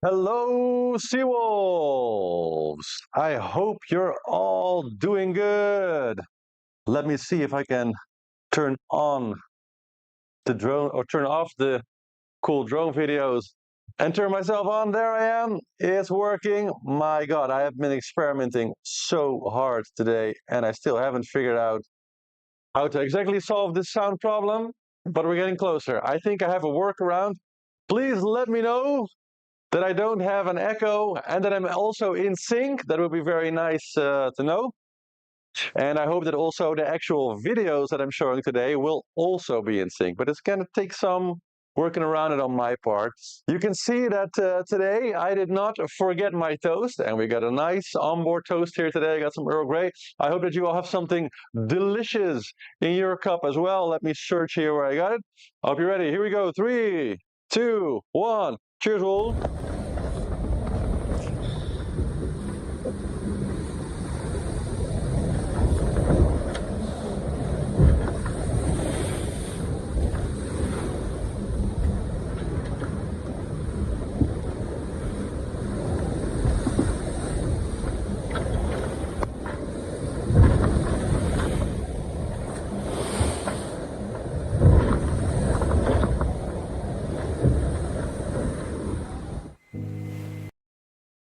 Hello, Seawolves! I hope you're all doing good. Let me see if I can turn on the drone or turn off the cool drone videos and turn myself on. There I am. It's working. My God, I have been experimenting so hard today and I still haven't figured out how to exactly solve this sound problem, but we're getting closer. I think I have a workaround. Please let me know that I don't have an echo and that I'm also in sync. That would be very nice to know. And I hope that also the actual videos that I'm showing today will also be in sync. But it's going to take some working around it on my part. You can see that today I did not forget my toast, and we got a nice onboard toast here today. I got some Earl Grey. I hope that you all have something delicious in your cup as well. Let me search here where I got it. I hope you're ready. Here we go. 3, 2, 1. Cheers, Wolf.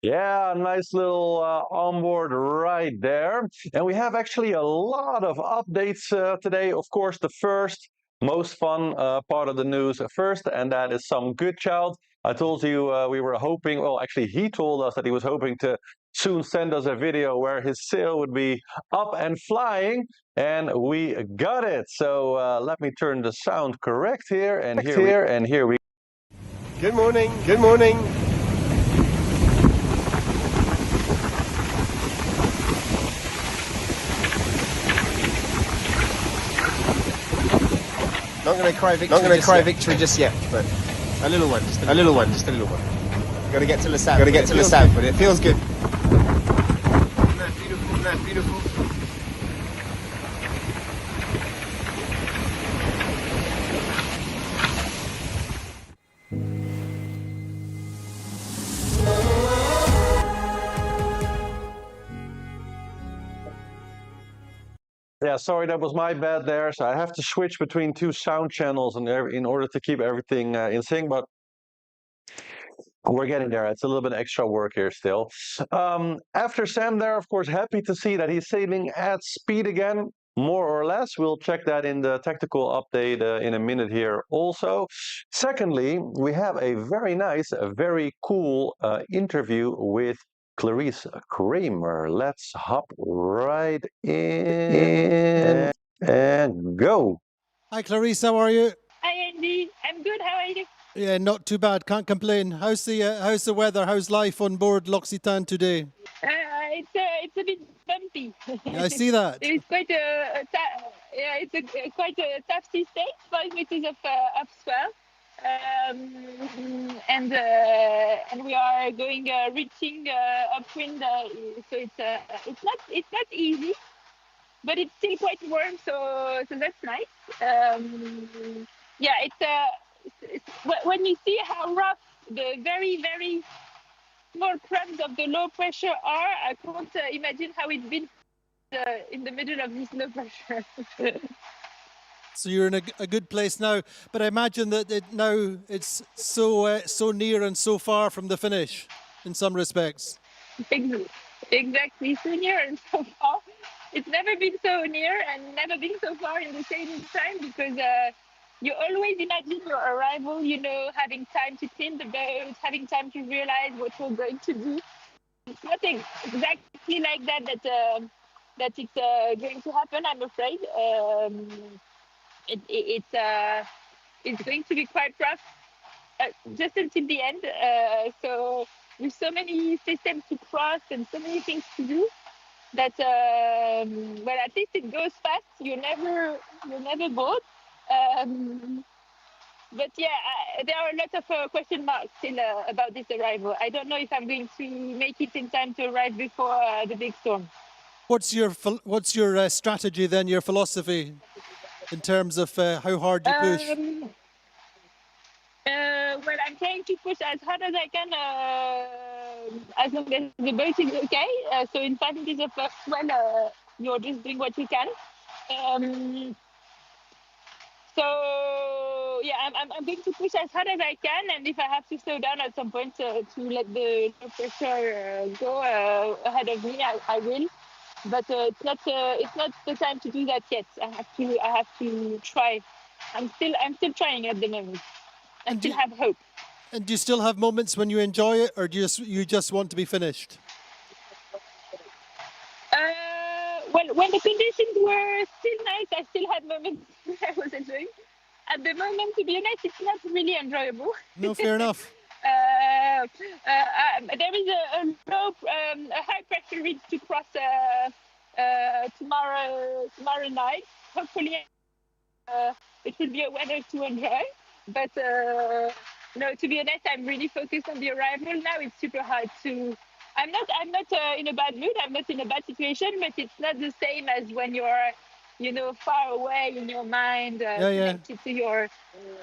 Yeah, nice little onboard ride there. And we have actually a lot of updates today. Of course, the first, most fun part of the news first, and that is some Goodchild. I told you we were hoping, well, actually, he told us that he was hoping to soon send us a video where his sail would be up and flying, and we got it. So let me turn the sound correct here, and here we. Good morning. Good morning. Not going to cry victory just yet, but a little one, just a little one. Got to get to LaSalle, but it feels good. Isn't that beautiful? Isn't that beautiful? Yeah, sorry, that was my bad there. So I have to switch between two sound channels in order to keep everything in sync, but we're getting there. It's a little bit extra work here still. After Sam there, of course, happy to see that he's sailing at speed again, more or less. We'll check that in the tactical update in a minute here also. Secondly, we have a very nice, a very cool interview with Clarisse Creamer. Let's hop right in and go. Hi Clarice, how are you? Hi Andy, I'm good. How are you? Yeah, not too bad. Can't complain. How's the weather? How's life on board L'Occitane today? It's a bit bumpy. Yeah, I see that. It's quite quite a tough sea state, 5 meters of swell, and we are going reaching upwind. So it's not easy, but it's still quite warm. So that's nice. Yeah, when you see how rough the very very small crumbs of the low pressure are, I can't imagine how it's been in the middle of this low pressure. So you're in a good place now, but I imagine that now it's so near and so far from the finish, in some respects. Exactly, so near and so far. It's never been so near and never been so far in the same time, because you always imagine your arrival, having time to clean the boat, having time to realize what you're going to do. It's nothing exactly like that it's going to happen, I'm afraid. It's going to be quite rough just until the end. So with so many systems to cross and so many things to do, that well, at least it goes fast. You're never bored. But yeah, there are a lot of question marks still about this arrival. I don't know if I'm going to make it in time to arrive before the big storm. What's your strategy then? Your philosophy in terms of how hard you push? well, I'm trying to push as hard as I can, as long as the boat is okay. So in fact, it is a first swell. You're just doing what you can. So yeah, I'm going to push as hard as I can, and if I have to slow down at some point to let the low pressure go ahead of me, I will. But it's not the time to do that yet. I have to try. I'm still trying at the moment. I still have hope. And do you still have moments when you enjoy it, or do you just want to be finished? Well, when the conditions were still nice, I still had moments I was enjoying. At the moment, to be honest, it's not really enjoyable. No, fair enough. There is a high pressure ridge to cross tomorrow night. Hopefully, it will be a weather to enjoy. But no, to be honest, I'm really focused on the arrival now. It's super hard to. I'm not in a bad mood. I'm not in a bad situation, but it's not the same as when you're, far away in your mind, connected to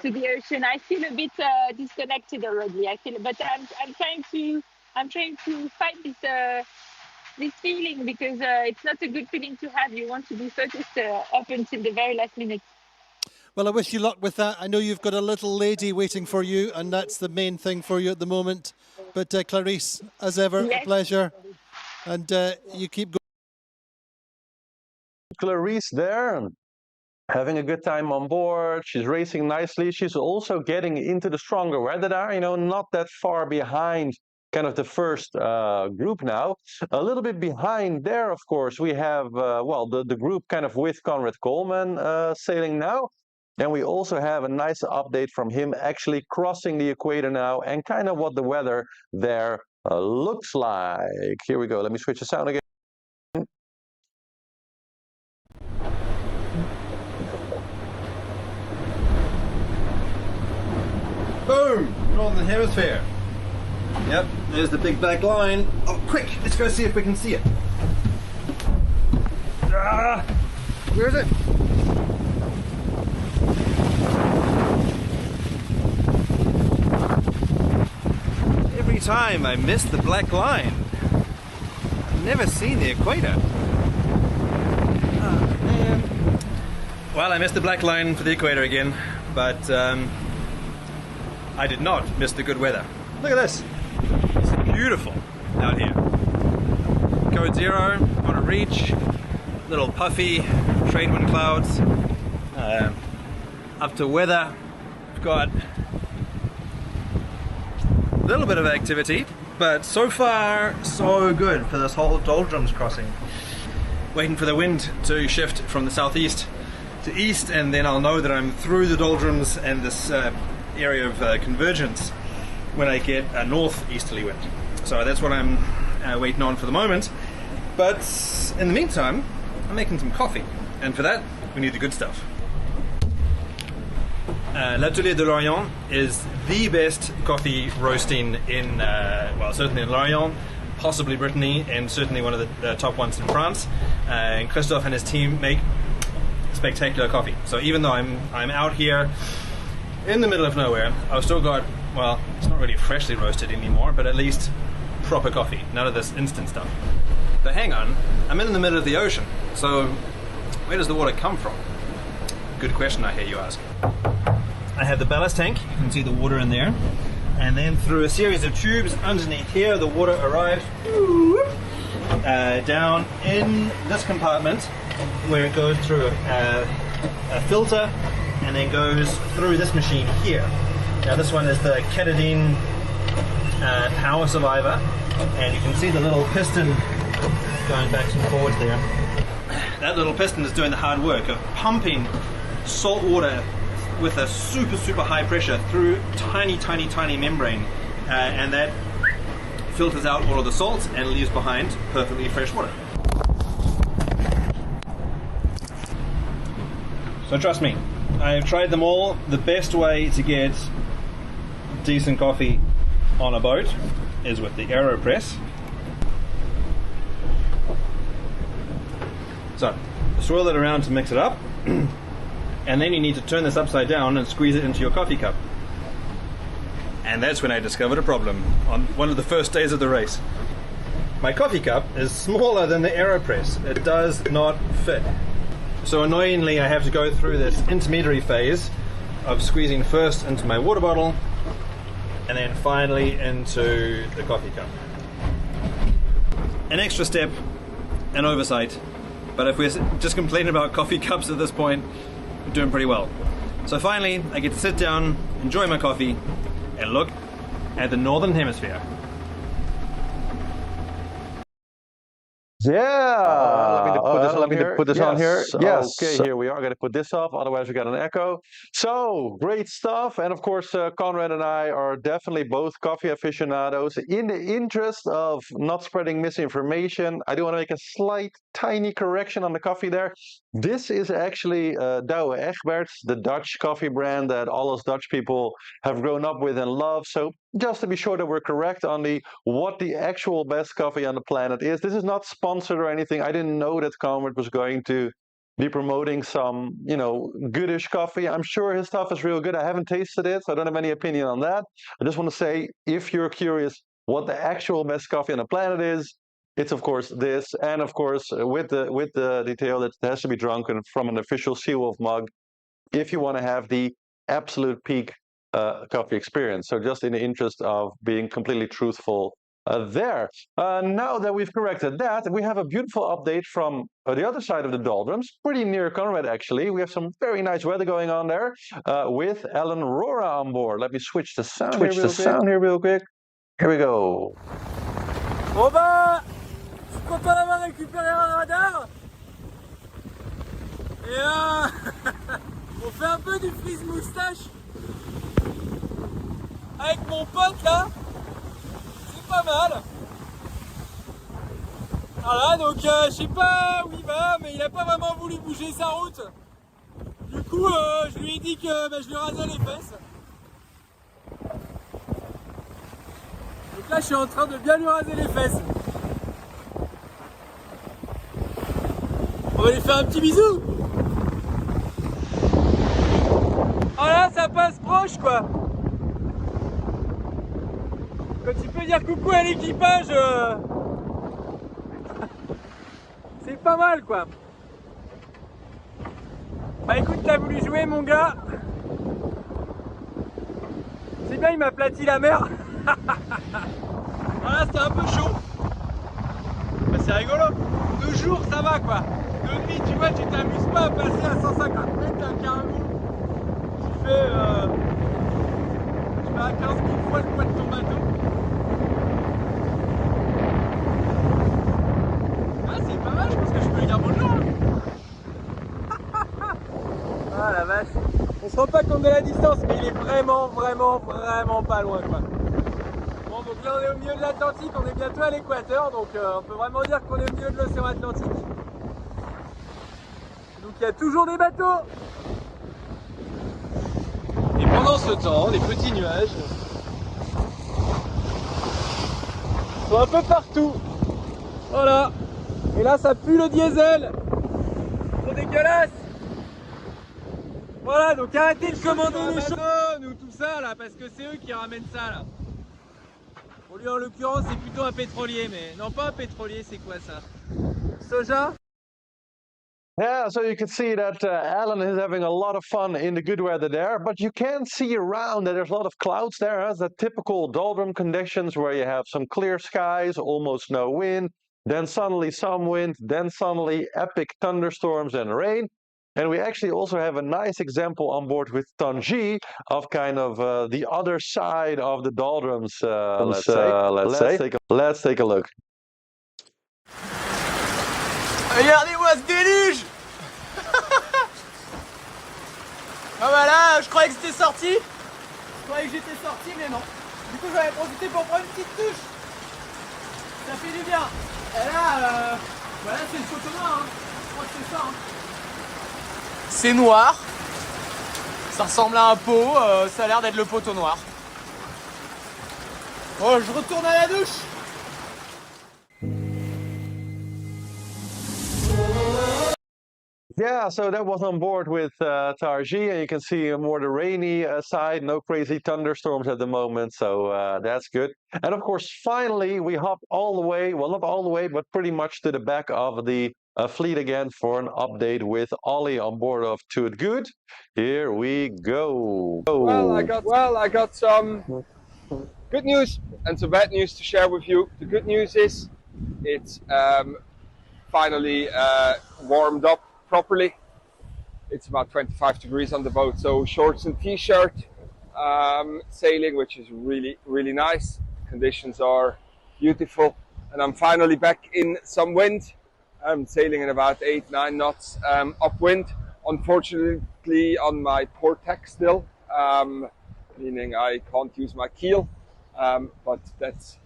the ocean. I feel a bit disconnected already. But I'm trying to fight this feeling, because it's not a good feeling to have. You want to be focused up until the very last minute. Well, I wish you luck with that. I know you've got a little lady waiting for you, and that's the main thing for you at the moment. But Clarisse, as ever, yes. A pleasure. And you keep going. Clarisse there, having a good time on board. She's racing nicely. She's also getting into the stronger weather there, not that far behind kind of the first group now. A little bit behind there, of course, we have, the group kind of with Conrad Colman sailing now. And we also have a nice update from him actually crossing the equator now, and kind of what the weather there looks like. Here we go. Let me switch the sound again. Boom! Northern Hemisphere. Yep, there's the big black line. Oh, quick! Let's go see if we can see it. Where is it? Every time I miss the black line. I've never seen the equator. Oh, man. Well, I missed the black line for the equator again, but I did not miss the good weather. Look at this. It's beautiful out here. Code 0 on a reach, little puffy trade wind clouds. Up to weather, we've got a little bit of activity, but so far so good for this whole Doldrums crossing. Waiting for the wind to shift from the southeast to east, and then I'll know that I'm through the Doldrums and this area of convergence when I get a northeasterly wind. So that's what I'm waiting on for the moment. But in the meantime, I'm making some coffee, and for that we need the good stuff. L'Atelier de Lorient is the best coffee roasting in, certainly in Lorient, possibly Brittany, and certainly one of the top ones in France. And Christophe and his team make spectacular coffee. So even though I'm out here in the middle of nowhere, I've still got, well, it's not really freshly roasted anymore, but at least proper coffee, none of this instant stuff. But hang on, I'm in the middle of the ocean, so where does the water come from? Good question, I hear you ask. I have the ballast tank, you can see the water in there, and then through a series of tubes underneath here, the water arrives down in this compartment, where it goes through a filter and then goes through this machine here. Now this one is the Ketadine Power Survivor, and you can see the little piston going back and forwards there. That little piston is doing the hard work of pumping salt water with a super high pressure through tiny membrane, and that filters out all of the salts and leaves behind perfectly fresh water. So trust me, I've tried them all. The best way to get decent coffee on a boat is with the AeroPress. So swirl it around to mix it up, and then you need to turn this upside down and squeeze it into your coffee cup. And that's when I discovered a problem on one of the first days of the race. My coffee cup is smaller than the AeroPress. It does not fit. So annoyingly, I have to go through this intermediary phase of squeezing first into my water bottle and then finally into the coffee cup. An extra step, an oversight, but if we're just complaining about coffee cups at this point, we're doing pretty well. So finally, I get to sit down, enjoy my coffee, and look at the Northern Hemisphere. Yeah, let me put this on here. Yes. Okay, So- here we are going to put this off, otherwise we got an echo. So, great stuff. And of course, Conrad and I are definitely both coffee aficionados. In the interest of not spreading misinformation, I do want to make a slight, tiny correction on the coffee there. This is actually Douwe Egberts, the Dutch coffee brand that all us Dutch people have grown up with and love. So, just to be sure that we're correct on what the actual best coffee on the planet is. This is not sponsored or anything. I didn't know that Conrad was going to be promoting some, goodish coffee. I'm sure his stuff is real good. I haven't tasted it, so I don't have any opinion on that. I just want to say, if you're curious what the actual best coffee on the planet is, it's of course this, and of course with the detail that it has to be drunk from an official Seawolf mug if you want to have the absolute peak coffee experience. So just in the interest of being completely truthful there. Now that we've corrected that, we have a beautiful update from the other side of the Doldrums, pretty near Conrad actually. We have some very nice weather going on there with Ellen Rora on board. Let me switch the sound here real quick. Here we go. Bon bah, je suis content d'avoir récupéré un radar. Et on fait un peu du freeze moustache avec mon pote là. C'est pas mal. Voilà, donc je sais pas où il va, mais il a pas vraiment voulu bouger sa route. Du coup, je lui ai dit que je lui rasais les fesses. Donc là, je suis en train de bien lui raser les fesses. On va lui faire un petit bisou. Voilà, ça passe proche quoi. Quand tu peux dire coucou à l'équipage, c'est pas mal quoi. Bah écoute, t'as voulu jouer mon gars. C'est bien, il m'a aplati la mer. Voilà, c'était un peu chaud. Bah, c'est rigolo. 2 jours ça va quoi. 2 nuits, tu vois, tu t'amuses pas à passer à 150 mètres d'un cargo. Tu fais à 15 000 fois le poids de ton bateau. Ah, c'est pas mal, je pense que je peux lui dire bonjour. Ah la vache. On se rend pas compte de la distance, mais il est vraiment pas loin quoi. Bon, donc là on est au milieu de l'Atlantique, on est bientôt à l'Équateur, donc on peut vraiment dire qu'on est au milieu de l'océan Atlantique. Donc il y a toujours des bateaux. Et pendant ce temps, les petits nuages sont un peu partout. Voilà. Et là, ça pue le diesel. Trop dégueulasse. Voilà, donc arrêtez de commander les choses ou tout ça là, parce que c'est eux qui ramènent ça là. Pour lui, en l'occurrence, c'est plutôt un pétrolier, mais non, pas un pétrolier, c'est quoi ça? Soja? Yeah, so you can see that Alan is having a lot of fun in the good weather there, but you can see around that there's a lot of clouds there. That's the typical doldrum conditions where you have some clear skies, almost no wind, then suddenly some wind, then suddenly epic thunderstorms and rain. And we actually also have a nice example on board with Tangy of kind of the other side of the doldrums, let's take a look. Regardez-moi ce déluge. Ah bah là, je croyais que c'était sorti. Je croyais que j'étais sorti, mais non. Du coup, j'en ai profité pour prendre une petite touche. Ça fait du bien. Et là, voilà, c'est le photo noir. Hein. Je crois que c'est ça. Hein. C'est noir. Ça ressemble à un pot. Ça a l'air d'être le poteau noir. Bon, je retourne à la douche. Yeah, so that was on board with Tarji, and you can see more the rainy side, no crazy thunderstorms at the moment, so that's good. And of course, finally, we hop all the way, well, not all the way, but pretty much to the back of the fleet again for an update with Ollie on board of To It Good. Here we go. Well, I got some good news and some bad news to share with you. The good news is it's finally warmed up properly. It's about 25 degrees on the boat, so shorts and t-shirt sailing, which is really, really nice. Conditions are beautiful, and I'm finally back in some wind. I'm sailing in about 8-9 knots upwind. Unfortunately, on my port tack still, meaning I can't use my keel, but that's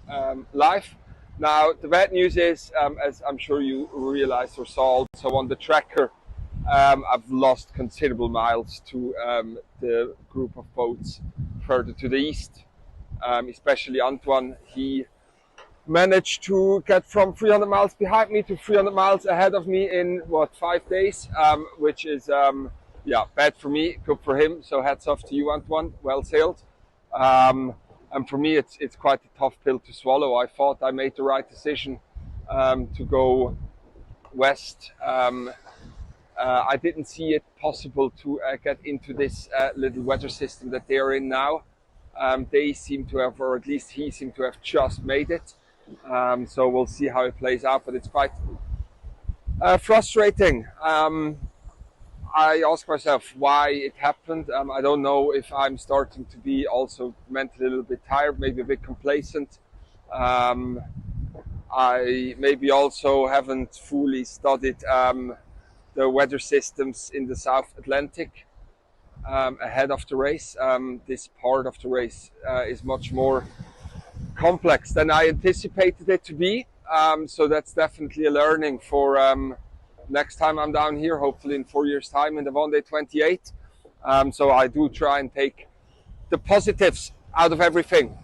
life. Now, the bad news is, as I'm sure you realized or saw also on the tracker, I've lost considerable miles to the group of boats further to the east, especially Antoine. He managed to get from 300 miles behind me to 300 miles ahead of me in, what, 5 days, which is, yeah, bad for me, good for him. So hats off to you, Antoine. Well sailed. And for me, it's quite a tough pill to swallow. I thought I made the right decision to go west. I didn't see it possible to get into this little weather system that they are in now. They seem to have, or at least he seemed to have just made it. So we'll see how it plays out, but it's quite frustrating. I ask myself why it happened. I don't know if I'm starting to be also mentally a little bit tired, maybe a bit complacent. I maybe also haven't fully studied the weather systems in the South Atlantic ahead of the race. This part of the race is much more complex than I anticipated it to be. So that's definitely a learning for next time I'm down here, hopefully in 4 years' time in the Vendee 28. So I do try and take the positives out of everything.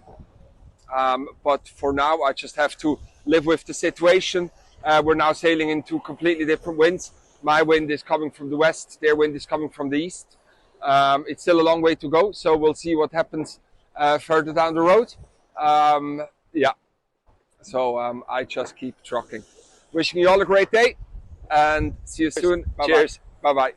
But for now, I just have to live with the situation. We're now sailing into completely different winds. My wind is coming from the west, their wind is coming from the east. It's still a long way to go, so we'll see what happens further down the road. Yeah, so I just keep trucking. Wishing you all a great day, and see you soon. Bye-bye. Cheers. Bye-bye.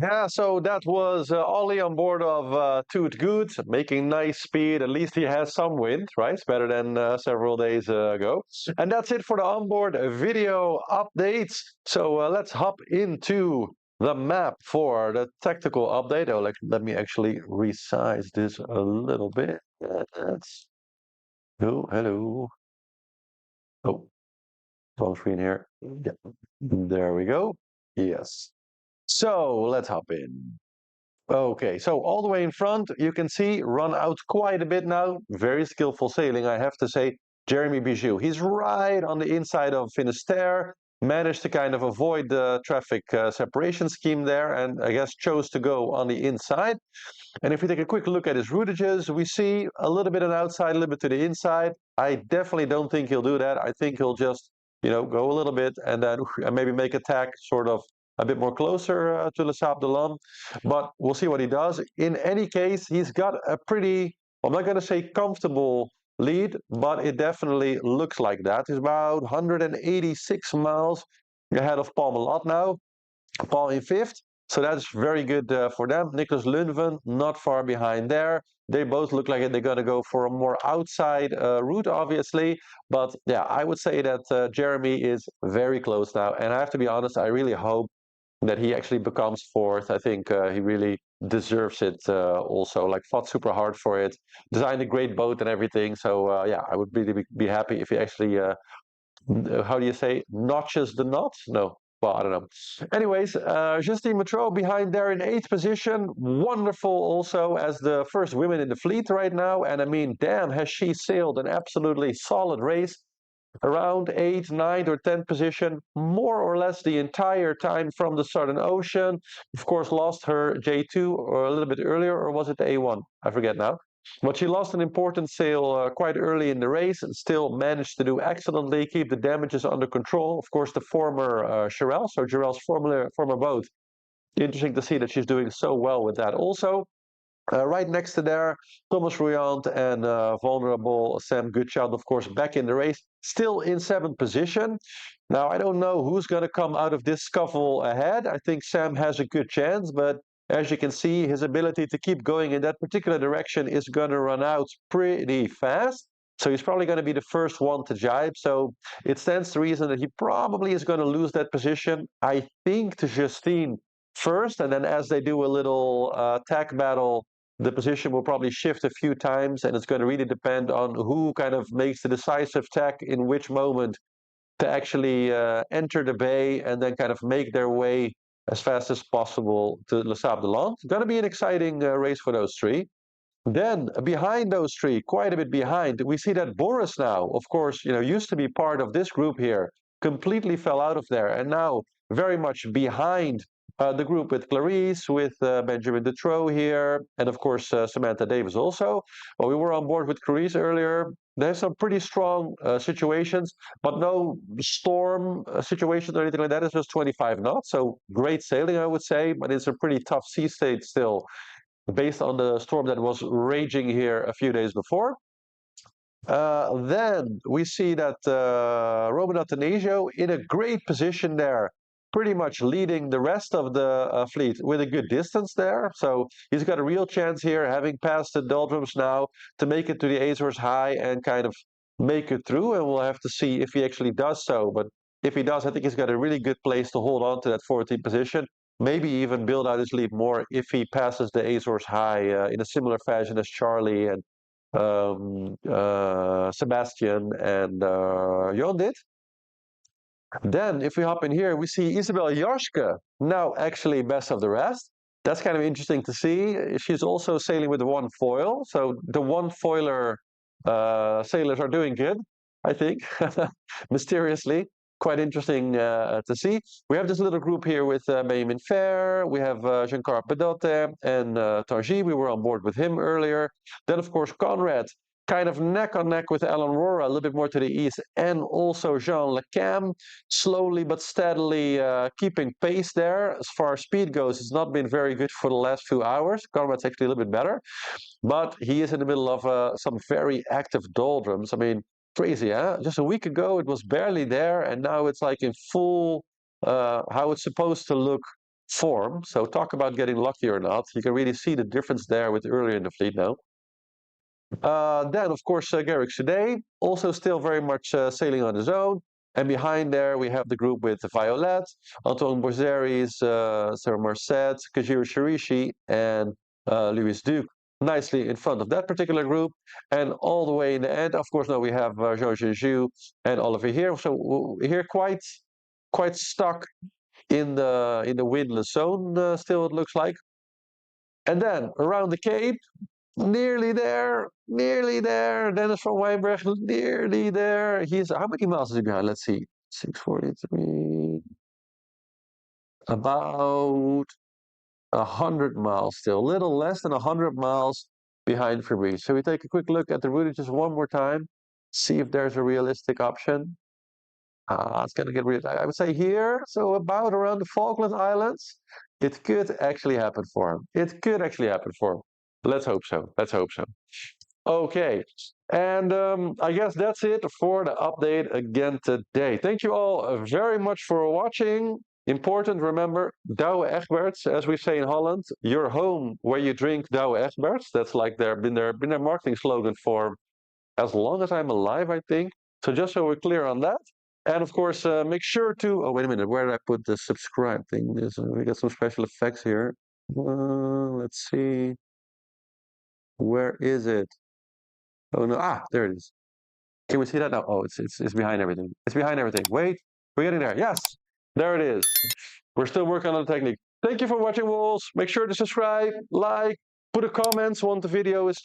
Yeah, so that was Ollie on board of To It Good, making nice speed. At least he has some wind, right? It's better than several days ago. And that's it for the onboard video updates. So let's hop into the map for the tactical update. Oh, let me actually resize this a little bit. That's... Oh, hello. Oh, phone screen here. Yeah, there we go. Yes. So let's hop in. Okay, so all the way in front, you can see run out quite a bit now. Very skillful sailing, I have to say. Jeremy Beyou. He's right on the inside of Finesterre. Managed to kind of avoid the traffic separation scheme there, and I guess chose to go on the inside. And if we take a quick look at his routages, we see a little bit on the outside, a little bit to the inside. I definitely don't think he'll do that. I think he'll just, go a little bit and then maybe make a tack sort of a bit more closer to Le Sable de l'Homme. But we'll see what he does. In any case, he's got a pretty, I'm not going to say comfortable lead, but it definitely looks like that. He's about 186 miles ahead of Paul Malot now. Paul in fifth. So that's very good for them. Nicholas Lundven not far behind there. They both look like they're going to go for a more outside route, obviously. But yeah, I would say that Jeremy is very close now. And I have to be honest, I really hope that he actually becomes fourth. I think he really deserves it also. Like, fought super hard for it, designed a great boat and everything. So yeah, I would really be happy if he actually, how do you say, notches the knot? No. Well, I don't know. Anyways, Justine Matreau behind there in 8th position. Wonderful also as the first women in the fleet right now. And I mean, damn, has she sailed an absolutely solid race. Around 8th, 9th or 10th position, more or less the entire time from the Southern Ocean. Of course, lost her J2 or a little bit earlier, or was it the A1? I forget now. But she lost an important sail quite early in the race and still managed to do excellently, keep the damages under control. Of course, the former Jarell, so Jarell's former boat. Interesting to see that she's doing so well with that. Also, right next to there, Thomas Rouillant and vulnerable Sam Goodchild, of course, back in the race, still in 7th position. Now, I don't know who's going to come out of this scuffle ahead. I think Sam has a good chance, but as you can see, his ability to keep going in that particular direction is going to run out pretty fast. So he's probably going to be the first one to jibe. So it stands to reason that he probably is going to lose that position, I think, to Justine first. And then as they do a little tack battle, the position will probably shift a few times, and it's going to really depend on who kind of makes the decisive tack in which moment to actually enter the bay and then kind of make their way as fast as possible to Le Sable de Lande. It's going to be an exciting race for those three. Then behind those three, quite a bit behind, we see that Boris now, of course, used to be part of this group here, completely fell out of there, and now very much behind the group with Clarice, with Benjamin Dutroux here, and of course Samantha Davis also. Well, we were on board with Clarice earlier. There's some pretty strong situations, but no storm situations or anything like that. It's just 25 knots, so great sailing, I would say, but it's a pretty tough sea state still, based on the storm that was raging here a few days before. Then we see that Roman Atanasio in a great position there, pretty much leading the rest of the fleet with a good distance there. So he's got a real chance here, having passed the Doldrums now, to make it to the Azores High and kind of make it through. And we'll have to see if he actually does so. But if he does, I think he's got a really good place to hold on to that 14th position. Maybe even build out his lead more if he passes the Azores High in a similar fashion as Charlie and Sebastian and Jon did. Then, if we hop in here, we see Isabel Joschke now actually best of the rest. That's kind of interesting to see. She's also sailing with the one foil, so the one foiler sailors are doing good, I think, mysteriously. Quite interesting to see. We have this little group here with Benjamin Fair. We have Giancarlo Pedotte and Tangy. We were on board with him earlier. Then, of course, Conrad, kind of neck on neck with Alan Rora, a little bit more to the east, and also Jean Le Cam, slowly but steadily keeping pace there. As far as speed goes, it's not been very good for the last few hours. Conrad's actually a little bit better, but he is in the middle of some very active doldrums. I mean, crazy, huh? Just a week ago, it was barely there, and now it's like in full, how it's supposed to look form. So talk about getting lucky or not. You can really see the difference there with earlier in the fleet now. Then, of course, Garrick Soudet, also still very much sailing on his own. And behind there, we have the group with Violet, Antoine Borzeris, Sarah Marcet, Kajiro Shirishi, and Louis Duke, nicely in front of that particular group. And all the way in the end, of course, now we have Jean Jeju and Oliver here. So here quite stuck in the windless zone still, it looks like. And then around the Cape, nearly there. Dennis from Wijnberg, nearly there. He's how many miles is he behind? Let's see. 643. About 100 miles still. A little less than 100 miles behind Fabrice. So we take a quick look at the route just one more time. See if there's a realistic option. It's going to get real. I would say here, so about around the Falkland Islands, it could actually happen for him. Let's hope so. Okay, and I guess that's it for the update again today. Thank you all very much for watching. Important, remember, Douwe Egberts, as we say in Holland, your home where you drink Douwe Egberts. That's like been their marketing slogan for as long as I'm alive, I think. So just so we're clear on that. And of course, make sure to, oh, wait a minute, where did I put the subscribe thing? We got some special effects here. Let's see. Where is it? Oh no, there it is. Can we see that now? Oh, it's behind everything. It's behind everything. Wait, we're getting there. Yes, there it is. We're still working on the technique. Thank you for watching, Wolves. Make sure to subscribe, like, put a comment once the video is